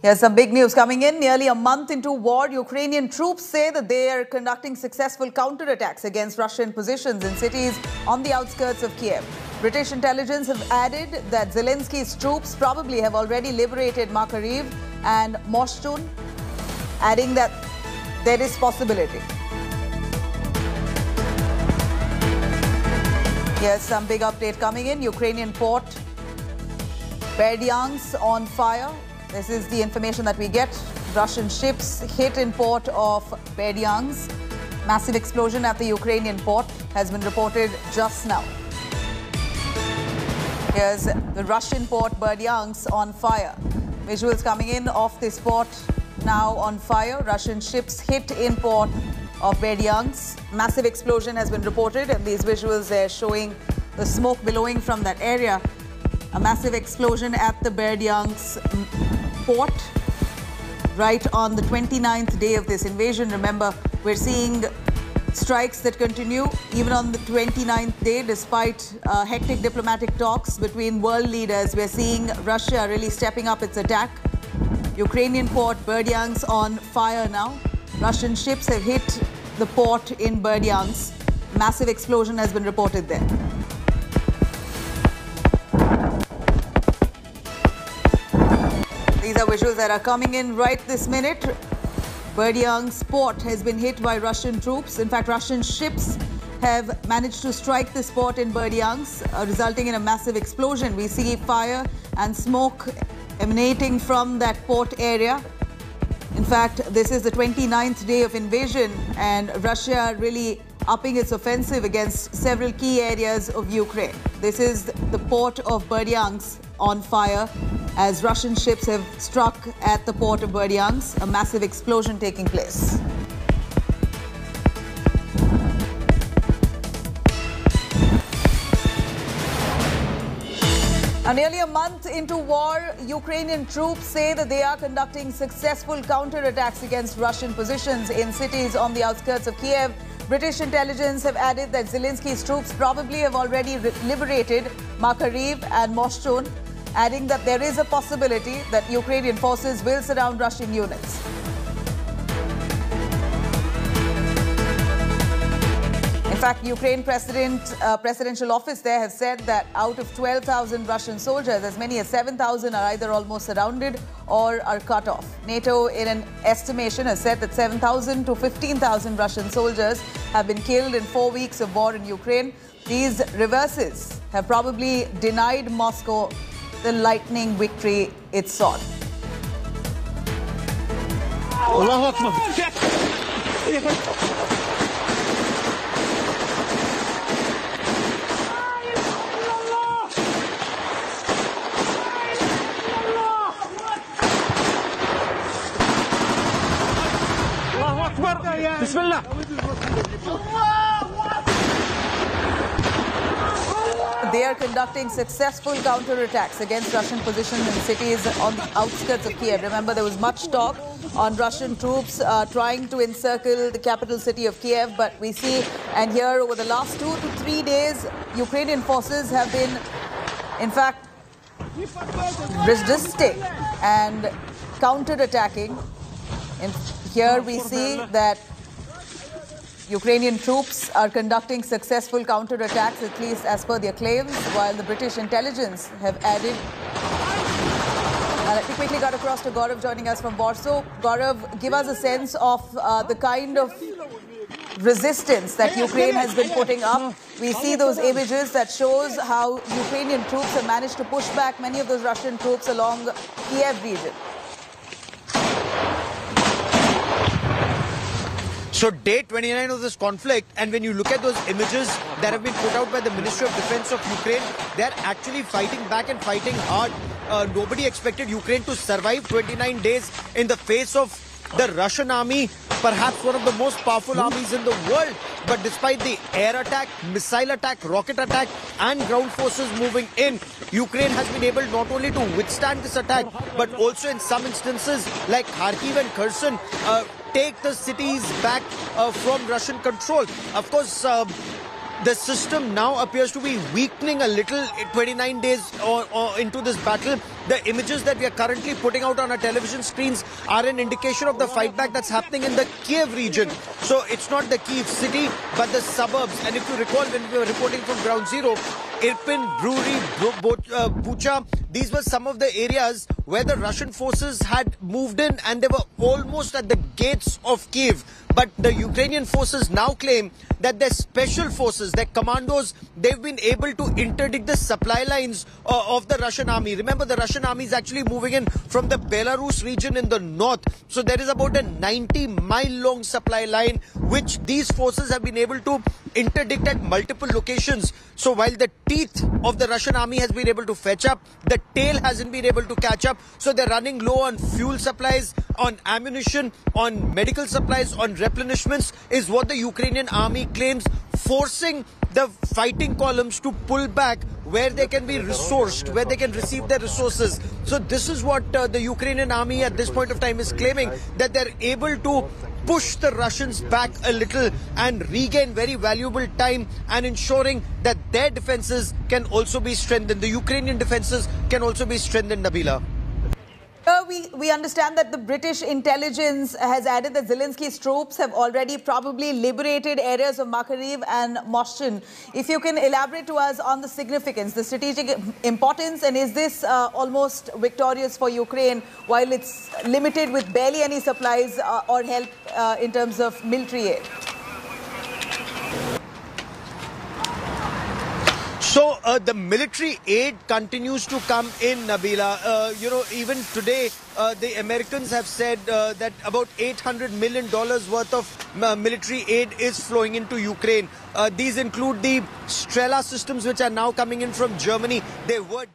Here's some big news coming in. Nearly a month into war, Ukrainian troops say that they are conducting successful counterattacks against Russian positions in cities on the outskirts of Kiev. British intelligence have added that Zelensky's troops probably have already liberated Makariv and Moshchun, adding that there is possibility. Here's some big update coming in. Ukrainian port Berdyansk on fire. This is the information that we get. Russian ships hit in port of Berdyansk. Massive explosion at the Ukrainian port has been reported just now. Here's the Russian port Berdyansk on fire. Visuals coming in of this port now on fire. Russian ships hit in port of Berdyansk. Massive explosion has been reported, and these visuals are showing the smoke billowing from that area. A massive explosion at the Berdyansk port right on the 29th day of this invasion. Remember, we're seeing strikes that continue even on the 29th day despite hectic diplomatic talks between world leaders. We're seeing Russia really stepping up its attack. Ukrainian port Berdyansk on fire now. Russian ships have hit the port in Berdyansk. Massive explosion has been reported there. These are visuals that are coming in right this minute. Berdyansk port has been hit by Russian troops. In fact, Russian ships have managed to strike this port in Berdyansk, resulting in a massive explosion. We see fire and smoke emanating from that port area. In fact, this is the 29th day of invasion, and Russia really upping its offensive against several key areas of Ukraine. This is the port of Berdyansk on fire as Russian ships have struck at the port of Berdyansk, a massive explosion taking place. Nearly a month into war, Ukrainian troops say that they are conducting successful counterattacks against Russian positions in cities on the outskirts of Kiev. British intelligence have added that Zelensky's troops probably have already liberated Makariv and Moshchun, adding that there is a possibility that Ukrainian forces will surround Russian units. In fact, Ukraine presidential office there has said that out of 12,000 Russian soldiers, as many as 7,000 are either almost surrounded or are cut off. NATO, in an estimation, has said that 7,000 to 15,000 Russian soldiers have been killed in 4 weeks of war in Ukraine. These reverses have probably denied Moscow the lightning victory it sought. They are conducting successful counterattacks against Russian positions in cities on the outskirts of Kiev. Remember, there was much talk on Russian troops trying to encircle the capital city of Kiev, but we see and hear over the last 2 to 3 days, Ukrainian forces have been, in fact, resisting and counterattacking. And here we see that Ukrainian troops are conducting successful counterattacks, at least as per their claims, while the British intelligence have added. Let me quickly got across to Gaurav joining us from Warsaw. Gaurav, give us a sense of the kind of resistance that Ukraine has been putting up. We see those images that shows how Ukrainian troops have managed to push back many of those Russian troops along Kiev region. So day 29 of this conflict, and when you look at those images that have been put out by the Ministry of Defense of Ukraine, they're actually fighting back and fighting hard. Nobody expected Ukraine to survive 29 days in the face of the Russian army, perhaps one of the most powerful armies in the world. But despite the air attack, missile attack, rocket attack and ground forces moving in, Ukraine has been able not only to withstand this attack, but also in some instances like Kharkiv and Kherson, take the cities back from Russian control. Of course, the system now appears to be weakening a little 29 days or into this battle. The images that we are currently putting out on our television screens are an indication of the fight back that's happening in the Kiev region. So it's not the Kiev city, but the suburbs. And if you recall, when we were reporting from Ground Zero, Irpin, Brewery, Bucha, these were some of the areas where the Russian forces had moved in and they were almost at the gates of Kiev. But the Ukrainian forces now claim that their special forces, their commandos, they've been able to interdict the supply lines of the Russian army. Remember, the Russian army is actually moving in from the Belarus region in the north. So there is about a 90-mile-long supply line, which these forces have been able to interdict at multiple locations. So while the teeth of the Russian army has been able to fetch up, the tail hasn't been able to catch up. So they're running low on fuel supplies, on ammunition, on medical supplies, on replenishments, is what the Ukrainian army claims, forcing the fighting columns to pull back where they can be resourced, where they can receive their resources. So this is what the Ukrainian army at this point of time is claiming, that they're able to push the Russians back a little and regain very valuable time, and ensuring that their defenses can also be strengthened. The Ukrainian defenses can also be strengthened, Nabila. We understand that the British intelligence has added that Zelensky's troops have already probably liberated areas of Makariv and Moshchin. If you can elaborate to us on the significance, the strategic importance, and is this almost victorious for Ukraine while it's limited with barely any supplies or help in terms of military aid? So the military aid continues to come in, Nabila. Even today, the Americans have said that about $800 million worth of military aid is flowing into Ukraine. These include the Strela systems, which are now coming in from Germany. They were